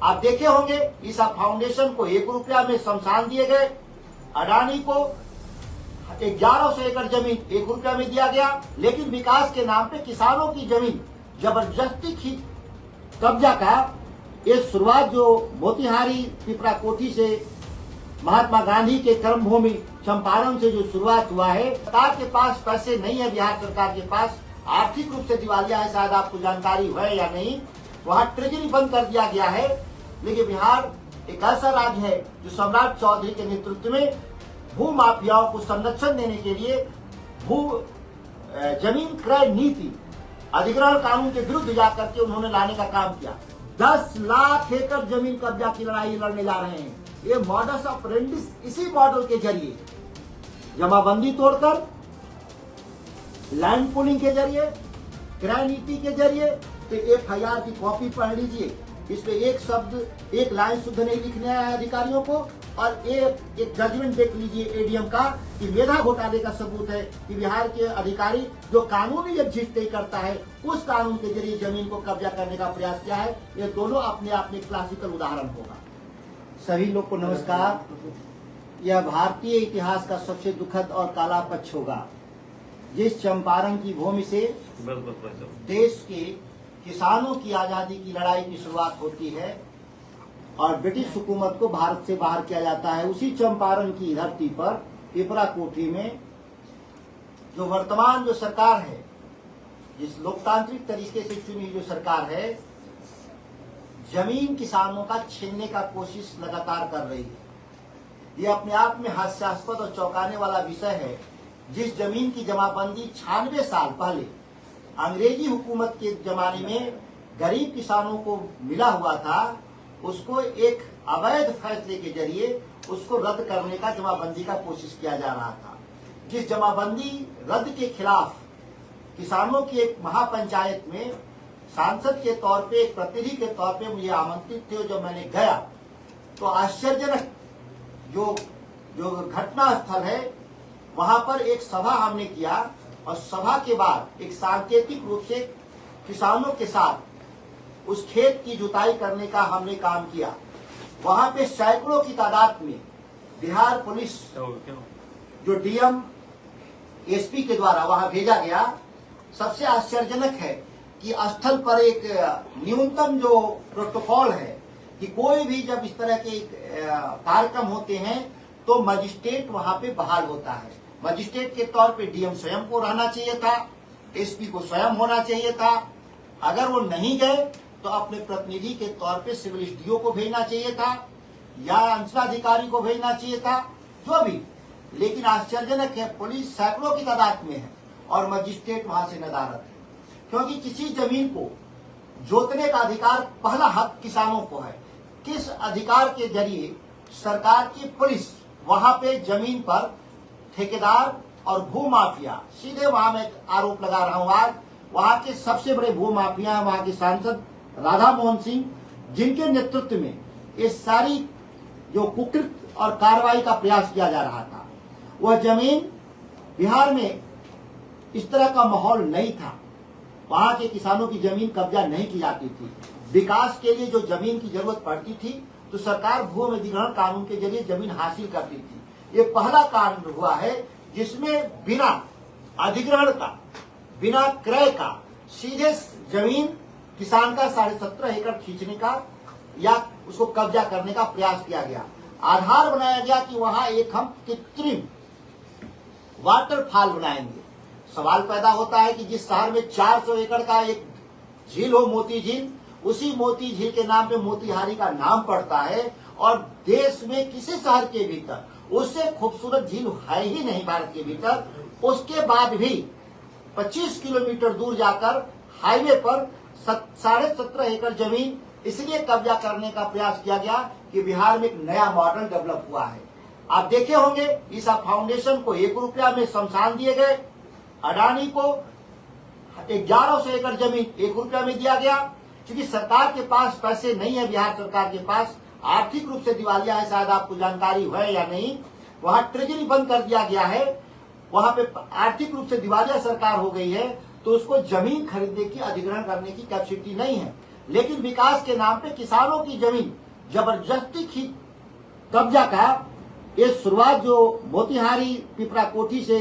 आप देखे होंगे इस फाउंडेशन को 1 रुपया में शमशान दिए गए, अडानी को 1100 एकड़ जमीन 1 रुपया में दिया गया, लेकिन विकास के नाम पे किसानों की जमीन जबरदस्ती कब्जा का ये शुरुआत जो मोतिहारी पिपरा कोठी से महात्मा गांधी के कर्मभूमि चंपारण से जो शुरुआत हुआ है, सरकार के पास पैसे नहीं है, बिहार सरकार के पास आर्थिक रूप से दिवालिया है, शायद आपको जानकारी है या नहीं, वहाँ ट्रेजरी बंद कर दिया गया है। लेकिन बिहार एक ऐसा राज्य है जो सम्राट चौधरी के नेतृत्व में भू माफियाओं को संरक्षण देने के लिए जमीन क्रय नीति अधिग्रहण कानून के विरुद्ध जाकर के उन्होंने लाने का काम किया। 10 लाख एकड़ जमीन कब्जा की लड़ाई लड़ने जा रहे हैं। ये मॉडस ऑपरेंडिस इसी मॉडल के जरिए जमाबंदी तोड़कर, लैंड पूलिंग के जरिए, क्रय नीति के जरिए, तो FIR की कॉपी पढ़ लीजिए, इसमें एक शब्द एक लाइन शुद्ध नहीं लिखने आया अधिकारियों को, और एक जजमेंट देख लीजिए ADM का कि मेधा घोटाले का सबूत है कि बिहार के अधिकारी जो कानूनी एग्जिस्ट नहीं करता है उस कानून के जरिए जमीन को कब्जा करने का प्रयास किया है। ये दोनों अपने आप में क्लासिकल उदाहरण होगा। सभी लोग को नमस्कार। यह भारतीय इतिहास का सबसे दुखद और काला पक्ष होगा जिस चंपारण की भूमि से देश के किसानों की आजादी की लड़ाई की शुरुआत होती है और ब्रिटिश हुकूमत को भारत से बाहर किया जाता है। उसी चंपारण की धरती पर पिपरा कोठी में जो वर्तमान जो सरकार है, जिस लोकतांत्रिक तरीके से चुनी जो सरकार है, जमीन किसानों का छीनने का कोशिश लगातार कर रही है। ये अपने आप में हास्यास्पद और चौंकाने वाला विषय है। जिस जमीन की जमाबंदी 96 साल पहले अंग्रेजी हुकूमत के जमाने में गरीब किसानों को मिला हुआ था, उसको एक अवैध फैसले के जरिए उसको रद्द करने का जमाबंदी का कोशिश किया जा रहा था। जिस जमाबंदी रद्द के खिलाफ किसानों की एक महापंचायत में सांसद के तौर पे, एक प्रतिनिधि के तौर पे मुझे आमंत्रित थे। जब मैंने गया तो आश्चर्यजनक जो घटना स्थल है, वहां पर एक सभा हमने किया और सभा के बाद एक सांकेतिक रूप से किसानों के साथ उस खेत की जुताई करने का हमने काम किया। वहां पे सैकड़ों की तादाद में बिहार पुलिस जो DM SP के द्वारा वहां भेजा गया। सबसे आश्चर्यजनक है कि स्थल पर एक न्यूनतम जो प्रोटोकॉल है कि कोई भी जब इस तरह के कार्यक्रम होते हैं तो मजिस्ट्रेट वहां पे बहाल होता है। मजिस्ट्रेट के तौर पे DM स्वयं को रहना चाहिए था, SP को स्वयं होना चाहिए था। अगर वो नहीं गए तो अपने प्रतिनिधि के तौर पे सिविल SDO को भेजना चाहिए था या अंचलाधिकारी को भेजना चाहिए था, जो भी। लेकिन आश्चर्यजनक है, पुलिस सैकड़ों की तादाद में है और मजिस्ट्रेट वहां से नदारत है, क्योंकि किसी जमीन को जोतने का अधिकार पहला हक किसानों को है। किस अधिकार के जरिए सरकार की पुलिस वहां पे जमीन पर ठेकेदार और भू माफिया, सीधे वहां मैं आरोप लगा रहा हूं आज, वहां के सबसे बड़े भू माफिया वहां के सांसद राधा मोहन सिंह, जिनके नेतृत्व में ये सारी जो कुकृत और कार्रवाई का प्रयास किया जा रहा था। वह जमीन बिहार में इस तरह का माहौल नहीं था, वहां के किसानों की जमीन कब्जा नहीं की जाती थी। विकास के लिए जो जमीन की जरूरत पड़ती थी तो सरकार भू अधिग्रहण कानून के जरिए जमीन हासिल करती थी। ये पहला कानून हुआ है जिसमें बिना अधिग्रहण का, बिना क्रय का सीधे जमीन किसान का 17.5 एकड़ खींचने का या उसको कब्जा करने का प्रयास किया गया। आधार बनाया गया कि वहां एक हम कृत्रिम वाटरफॉल बनाएंगे। सवाल पैदा होता है कि जिस शहर में 400 एकड़ का एक झील हो, मोती झील, उसी मोती झील के नाम पे मोतिहारी का नाम पड़ता है और देश में किसी शहर के भीतर उससे खूबसूरत झील है ही नहीं भारत के भीतर। उसके बाद भी 25 किलोमीटर दूर जाकर हाईवे पर 17.5 एकड़ जमीन इसलिए कब्जा करने का प्रयास किया गया कि बिहार में एक नया मॉडल डेवलप हुआ है। आप देखे होंगे इस फाउंडेशन को 1 रुपया में शमशान दिए गए, अडानी को 1100 एकड़ जमीन 1 रुपया में दिया गया। क्योंकि सरकार के पास पैसे नहीं है, बिहार सरकार के पास आर्थिक रूप से दिवालिया है, शायद आपको जानकारी है या नहीं, वहां ट्रेजरी बंद कर दिया गया है, वहां पे आर्थिक रूप से दिवालिया सरकार हो गई है, तो उसको जमीन खरीदने की, अधिग्रहण करने की कैपेसिटी नहीं है। लेकिन विकास के नाम पे किसानों की जमीन जबरदस्ती कब्जा का ये शुरुआत जो मोतिहारी पिपरा कोठी से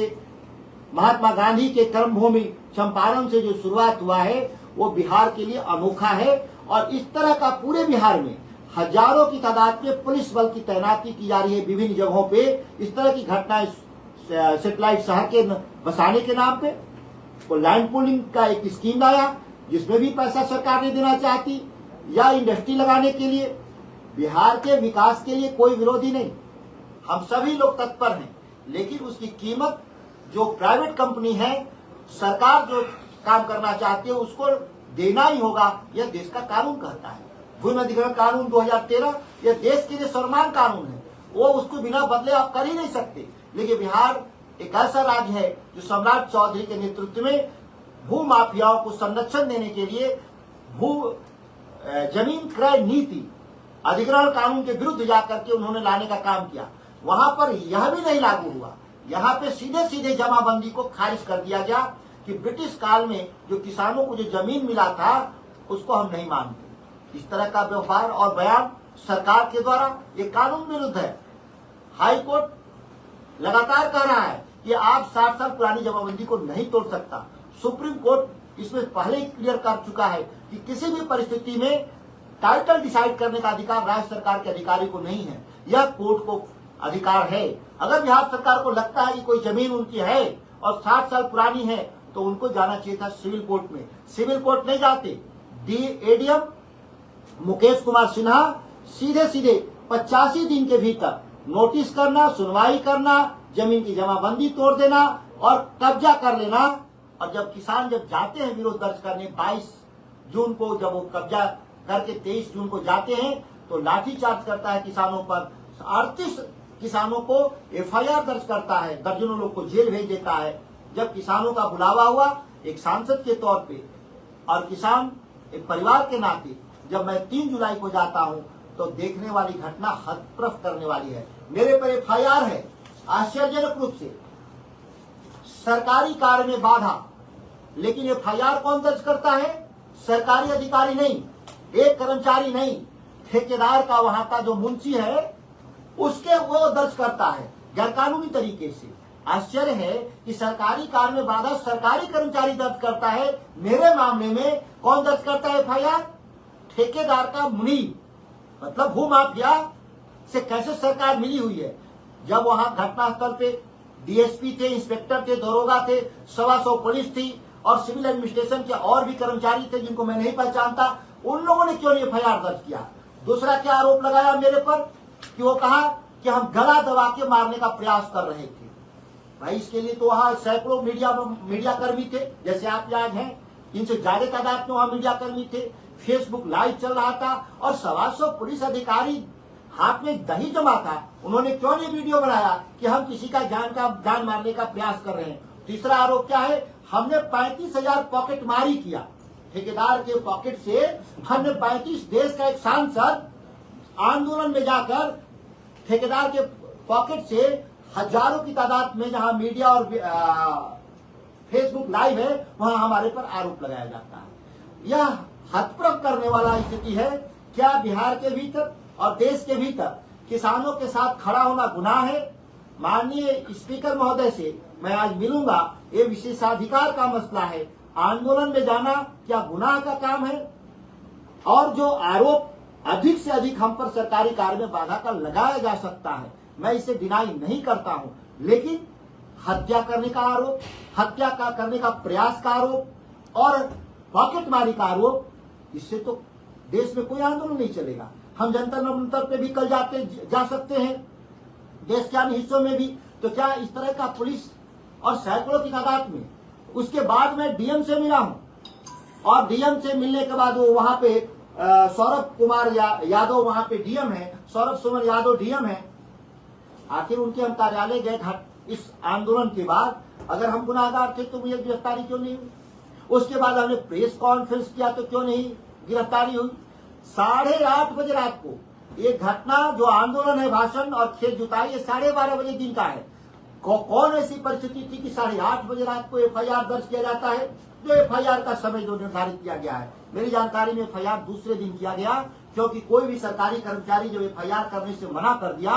महात्मा गांधी के कर्मभूमि चंपारण से जो शुरुआत हुआ है वो बिहार के लिए अनोखा है। और इस तरह का पूरे बिहार में हजारों की तादाद में पुलिस बल की तैनाती की जा रही है विभिन्न जगहों पे। इस तरह की घटनाएं सेटेलाइट शहर के बसाने के नाम पे वो लैंड पूलिंग का एक स्कीम लाया जिसमें भी पैसा सरकार नहीं देना चाहती, या इंडस्ट्री लगाने के लिए। बिहार के विकास के लिए कोई विरोधी नहीं, हम सभी लोग तत्पर हैं, लेकिन उसकी कीमत जो प्राइवेट कंपनी है, सरकार जो काम करना चाहती है उसको देना ही होगा। यह देश का कानून कहता है। भूमि अधिग्रहण कानून 2013 यह देश के लिए सर्वमान्य कानून है, वो उसको बिना बदले आप कर ही नहीं सकते। लेकिन बिहार एक ऐसा राज्य है जो सम्राट चौधरी के नेतृत्व में भू माफियाओं को संरक्षण देने के लिए जमीन क्रय नीति अधिग्रहण कानून के विरुद्ध जाकर के उन्होंने लाने का काम किया। वहां पर यह भी नहीं लागू हुआ, यहाँ पे सीधे सीधे जमाबंदी को खारिज कर दिया गया कि ब्रिटिश काल में जो किसानों को जो जमीन मिला था उसको हम नहीं मानते। इस तरह का व्यवहार और बयान सरकार के द्वारा ये कानून विरुद्ध है। हाई कोर्ट लगातार कह रहा है कि आप 60 साल पुरानी जमाबंदी को नहीं तोड़ सकता। सुप्रीम कोर्ट इसमें पहले ही क्लियर कर चुका है कि किसी भी परिस्थिति में टाइटल डिसाइड करने का अधिकार राज्य सरकार के अधिकारी को नहीं है, यह कोर्ट को अधिकार है। अगर बिहार सरकार को लगता है कि कोई जमीन उनकी है और 60 साल पुरानी है तो उनको जाना चाहिए था सिविल कोर्ट में। सिविल कोर्ट नहीं जाते। एडीएम मुकेश कुमार सिन्हा सीधे सीधे 85 दिन के भीतर नोटिस करना, सुनवाई करना, जमीन की जमाबंदी तोड़ देना और कब्जा कर लेना। और जब किसान जब जाते हैं विरोध दर्ज करने 22 जून को, जब वो कब्जा करके 23 जून को जाते हैं तो लाठीचार्ज करता है किसानों पर। 38 किसानों को एफआईआर दर्ज करता है, दर्जनों लोग को जेल भेज देता है। जब किसानों का बुलावा हुआ एक सांसद के तौर पे और किसान एक परिवार के नाते जब मैं 3 जुलाई को जाता हूं तो देखने वाली घटना हतप्रभ करने वाली है। मेरे पर एफआईआर है। आश्चर्यजनक रूप से सरकारी कार्य में बाधा, लेकिन एफआईआर कौन दर्ज करता है? सरकारी अधिकारी नहीं, एक कर्मचारी नहीं, ठेकेदार का वहां का जो मुंशी है उसके वो दर्ज करता है गैरकानूनी तरीके से। आश्चर्य है कि सरकारी कार्य में बाधा सरकारी कर्मचारी दर्ज करता है। मेरे मामले में कौन दर्ज करता है एफआईआर? ठेकेदार का मुनीब, मतलब भू माफिया से कैसे सरकार मिली हुई है। जब वहां घटनास्थल पे डीएसपी थे, इंस्पेक्टर थे, दरोगा थे, 125 पुलिस थी और सिविल एडमिनिस्ट्रेशन के और भी कर्मचारी थे जिनको मैं नहीं पहचानता, उन लोगों ने क्यों नहीं एफआईआर दर्ज किया? दूसरा क्या आरोप लगाया मेरे पर कि वो कहा कि हम गला दबा के मारने का प्रयास कर रहे थे। भाई इसके लिए तो वहां सैकड़ों मीडिया कर्मी थे, जैसे आप यहाँ हैं, इनसे ज्यादा तादाद में वहां मीडिया कर्मी थे। फेसबुक लाइव चल रहा था और 125 पुलिस अधिकारी हाथ में दही जमा था। उन्होंने क्यों नहीं वीडियो बनाया कि हम किसी का जान मारने का प्रयास कर रहे हैं? तीसरा आरोप क्या है? हमने 35,000 पॉकेट मारी किया। ठेकेदार के पॉकेट से हमने 35 देश का एक सांसद आंदोलन में जाकर ठेकेदार के पॉकेट से हजारों की तादाद में जहां मीडिया और फेसबुक लाइव है वहां हमारे पर आरोप लगाया जाता है। यह हतप्रभ करने वाला स्थिति है। क्या बिहार के भीतर और देश के भीतर किसानों के साथ खड़ा होना गुनाह है? माननीय स्पीकर महोदय से मैं आज मिलूंगा। ये विशेषाधिकार का मसला है। आंदोलन में जाना क्या गुनाह का काम है? और जो आरोप अधिक से अधिक हम पर सरकारी कार्य में बाधा का लगाया जा सकता है, मैं इसे डिनाई नहीं करता हूं, लेकिन हत्या करने का आरोप, हत्या का करने का प्रयास का आरोप और पॉकेटमारी का आरोप, इससे तो देश में कोई आंदोलन नहीं चलेगा। हम जंतर मंतर पे भी कल जा सकते हैं, देश के अन्य हिस्सों में भी। तो क्या इस तरह का पुलिस और सैकड़ों की तादाद में? उसके बाद मैं डीएम से मिला हूं और डीएम से मिलने के बाद वो वहां पे सौरभ कुमार यादव वहां पे डीएम है, सौरभ सुमन यादव डीएम है। आखिर उनके हम कार्यालय गए इस आंदोलन के बाद। अगर हम गुनाहगार थे तो मुझे गिरफ्तारी क्यों नहीं हुई? उसके बाद हमने प्रेस कॉन्फ्रेंस किया तो क्यों नहीं गिरफ्तारी हुई? 8:30 बजे रात को ये घटना, जो आंदोलन है, भाषण और खेत जुताई, ये 12:30 बजे दिन का है। कौन ऐसी परिस्थिति थी कि 8:30 बजे रात को एफआईआर दर्ज किया जाता है? जो एफआईआर का समय जो निर्धारित किया गया है, मेरी जानकारी में एफआईआर दूसरे दिन किया गया, क्योंकि कोई भी सरकारी कर्मचारी जब एफआईआर करने से मना कर दिया,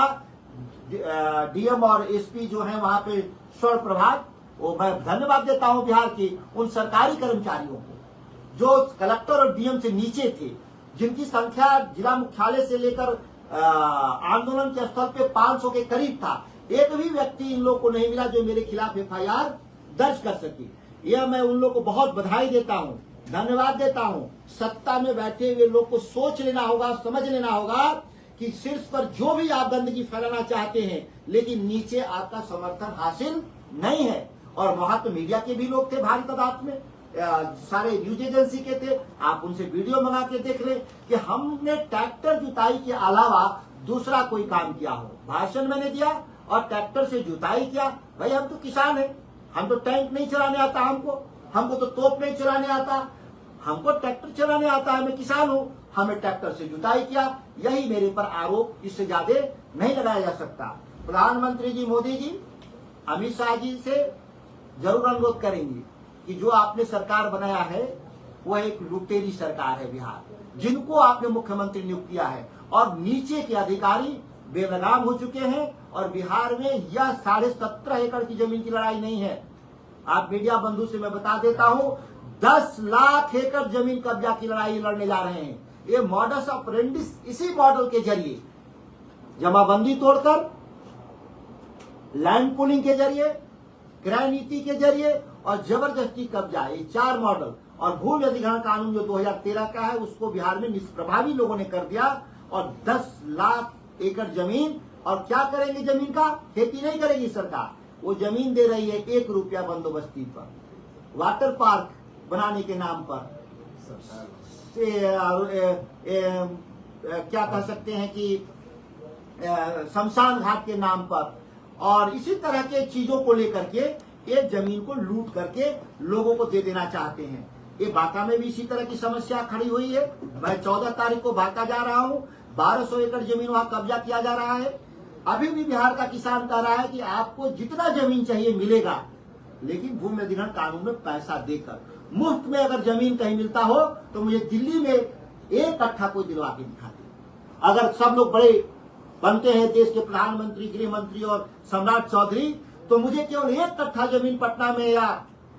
डीएम और एसपी जो है वहां पे स्वर्ण प्रभात, वो मैं धन्यवाद देता हूं बिहार के उन सरकारी कर्मचारियों को जो कलेक्टर और डीएम से नीचे थे, जिनकी संख्या जिला मुख्यालय से लेकर आंदोलन के स्थल पे 500 के करीब था। एक भी व्यक्ति इन लोगों को नहीं मिला जो मेरे खिलाफ एफआईआर दर्ज कर सके। यह मैं उन लोगों को बहुत बधाई देता हूं, धन्यवाद देता हूं। सत्ता में बैठे हुए लोग को सोच लेना होगा, समझ लेना होगा कि शीर्ष पर जो भी आप गंदगी फैलाना चाहते हैं, लेकिन नीचे आपका समर्थन हासिल नहीं है। और वहां तो मीडिया के भी लोग थे भारी तादाद में, सारे न्यूज एजेंसी के थे। आप उनसे वीडियो मंगा के देख ले कि हमने ट्रैक्टर जुताई के अलावा दूसरा कोई काम किया हो। भाषण मैंने दिया और ट्रैक्टर से जुताई किया। भाई हम तो किसान हैं, हम तो टैंक नहीं चलाने आता, हमको तो तोप नहीं चलाने आता, हमको ट्रैक्टर चलाने आता है, मैं किसान हूं, हमें ट्रैक्टर से जुताई किया। यही मेरे पर आरोप, इससे ज्यादा नहीं लगाया जा सकता। प्रधानमंत्री जी मोदी जी अमित शाह जी से जरूर अनुरोध करेंगे कि जो आपने सरकार बनाया है वह एक लुटेरी सरकार है बिहार, जिनको आपने मुख्यमंत्री नियुक्त किया है, और नीचे के अधिकारी बेलगाम हो चुके हैं। और बिहार में यह 17.5 एकड़ की जमीन की लड़ाई नहीं है। आप मीडिया बंधु से मैं बता देता हूं, 10 लाख एकड़ जमीन कब्जा की लड़ाई लड़ने जा रहे हैं। ये मॉडस ऑपरेंडिस, इसी मॉडल के जरिए जमाबंदी तोड़कर, लैंड पूलिंग के जरिए, क्रय नीति के जरिए और जबरदस्ती कब्जा, ये 4 मॉडल। और भूमि अधिग्रहण कानून जो 2013 का है उसको बिहार में निष्प्रभावी लोगों ने कर दिया। और 10 लाख एकड़ जमीन, और क्या करेंगे जमीन का? खेती नहीं करेगी सरकार, वो जमीन दे रही है 1 रुपया बंदोबस्ती पर, वाटर पार्क बनाने के नाम पर, क्या कह सकते हैं कि शमशान घाट के नाम पर, और इसी तरह के चीजों को लेकर के ये जमीन को लूट करके लोगों को दे देना चाहते हैं। ये बांका में भी इसी तरह की समस्या खड़ी हुई है। मैं 14 तारीख को बांका जा रहा हूँ, 1200 एकड़ जमीन वहां कब्जा किया जा रहा है। अभी भी बिहार का किसान कह रहा है कि आपको जितना जमीन चाहिए मिलेगा, लेकिन भूमि अधिग्रहण कानून में पैसा देकर। मुफ्त में अगर जमीन कहीं मिलता हो तो मुझे दिल्ली में 1 कट्ठा कोई दिलवा के दिखा दे। अगर सब लोग बड़े बनते हैं, देश के प्रधानमंत्री, गृह मंत्री और सम्राट चौधरी, तो मुझे केवल 1 कट्ठा जमीन पटना में या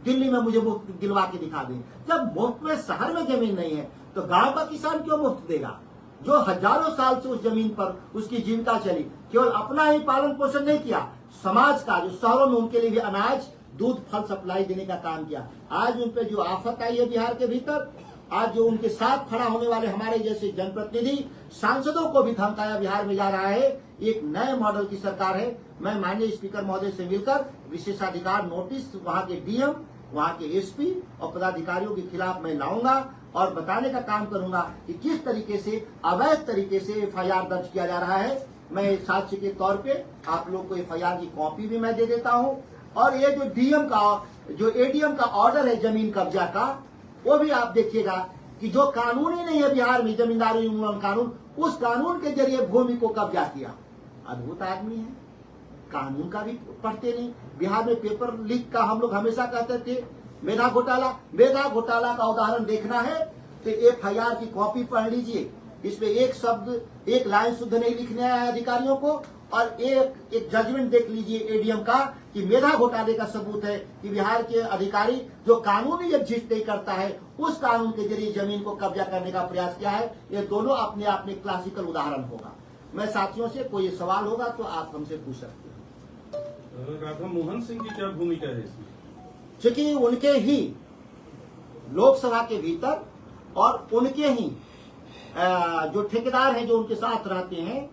दिल्ली में मुझे मुफ्त दिलवा के दिखा दें। जब मुफ्त में शहर में जमीन नहीं है तो गांव का किसान क्यों मुफ्त देगा, जो हजारों साल से उस जमीन पर उसकी जीविका चली, केवल अपना ही पालन पोषण नहीं किया, समाज का, जो शहरों में उनके लिए भी अनाज, दूध, फल सप्लाई देने का काम किया। आज उन पे जो आफत आई है बिहार के भीतर, आज जो उनके साथ खड़ा होने वाले हमारे जैसे जनप्रतिनिधि, सांसदों को भी धमकाया बिहार में जा रहा है। एक नए मॉडल की सरकार है। मैं माननीय स्पीकर महोदय से मिलकर विशेषाधिकार नोटिस वहां के डीएम, वहां के एसपी और पदाधिकारियों के खिलाफ मैं लाऊंगा और बताने का काम करूंगा कि किस तरीके से अवैध तरीके से एफआईआर दर्ज किया जा रहा है। मैं साक्ष्य के तौर पे आप लोग को एफआईआर की कॉपी भी मैं दे देता हूं। और ये जो डीएम का, जो एडीएम का ऑर्डर है जमीन कब्जा का, वो भी आप देखिएगा कि जो कानून ही नहीं है बिहार में, जमींदारी उन्मूलन कानून, उस कानून के जरिए भूमि को कब्जा किया। अद्भुत आदमी है, कानून का भी पढ़ते नहीं। बिहार में पेपर लीक का हम लोग हमेशा कहते थे, मेधा घोटाला का उदाहरण देखना है तो एफआईआर की कॉपी पढ़ लीजिए। इसमें एक शब्द, एक लाइन शुद्ध नहीं लिखने आया अधिकारियों को। और एक जजमेंट देख लीजिए एडीएम का कि मेधा घोटाले का सबूत है कि बिहार के अधिकारी जो कानूनी एग्जिस्ट नहीं करता है, उस कानून के जरिए जमीन को कब्जा करने का प्रयास किया है। ये दोनों अपने आप में क्लासिकल उदाहरण होगा। मैं साथियों से कोई सवाल होगा तो आप हमसे पूछ सकते हैं। राधा मोहन सिंह की क्या भूमिका है इसमें? क्योंकि उनके ही लोकसभा के भीतर और उनके ही जो ठेकेदार हैं जो उनके साथ रहते हैं,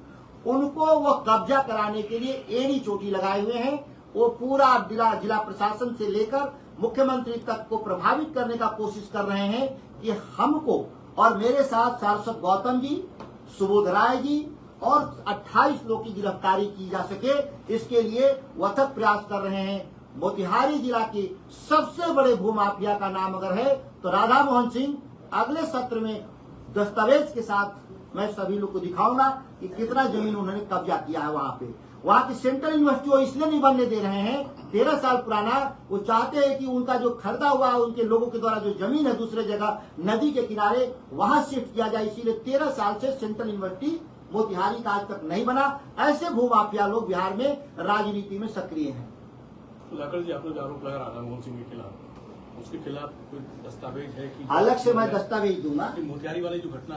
उनको वो कब्जा कराने के लिए एड़ी चोटी लगाए हुए हैं। वो पूरा जिला प्रशासन से लेकर मुख्यमंत्री तक को प्रभावित करने का कोशिश कर रहे हैं कि हमको और मेरे साथ सारस्वत गौतम जी, सुबोध राय जी और 28 लोग की गिरफ्तारी की जा सके, इसके लिए वो अथक प्रयास कर रहे हैं। मोतिहारी जिला के सबसे बड़े भूमाफिया का नाम अगर है तो राधा मोहन सिंह। अगले सत्र में दस्तावेज के साथ मैं सभी लोग को दिखाऊंगा कि कितना जमीन उन्होंने कब्जा किया है वहां पे। वहां की सेंट्रल यूनिवर्सिटी वो इसलिए नहीं बनने दे रहे हैं, 13 साल पुराना, वो चाहते हैं कि उनका जो खरीदा हुआ उनके लोगों के द्वारा जो जमीन है दूसरे जगह नदी के किनारे वहां शिफ्ट किया जाए, इसीलिए 13 साल से सेंट्रल यूनिवर्सिटी मोतिहारी का आज तक नहीं बना। ऐसे भूमाफिया लोग बिहार में राजनीति में सक्रिय हैं। सुधाकर जी, आपने जो आरोप लगा राधा मोहन सिंह के खिलाफ, उसके खिलाफ कोई दस्तावेज है कि अलग से मैं दस्तावेज दूंगा, कि मोतिहारी वाली जो घटना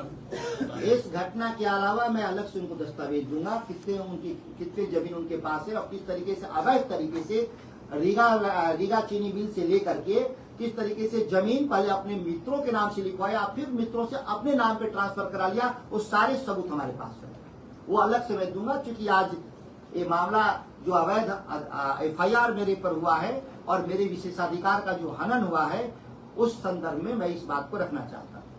इस घटना के अलावा मैं अलग से उनको दस्तावेज दूंगा, कितने जमीन उनके पास है और किस तरीके से अवैध तरीके से रीगा चीनी मिल से लेकर के किस तरीके से जमीन पहले अपने मित्रों के नाम से लिखवाया, फिर मित्रों से अपने नाम पे ट्रांसफर करा लिया, वो सारे सबूत हमारे पास है, वो अलग से मैं दूंगा। क्योंकि आज ये मामला जो अवैध FIR मेरे पर हुआ है और मेरे विशेषाधिकार का जो हनन हुआ है, उस संदर्भ में मैं इस बात को रखना चाहता हूं।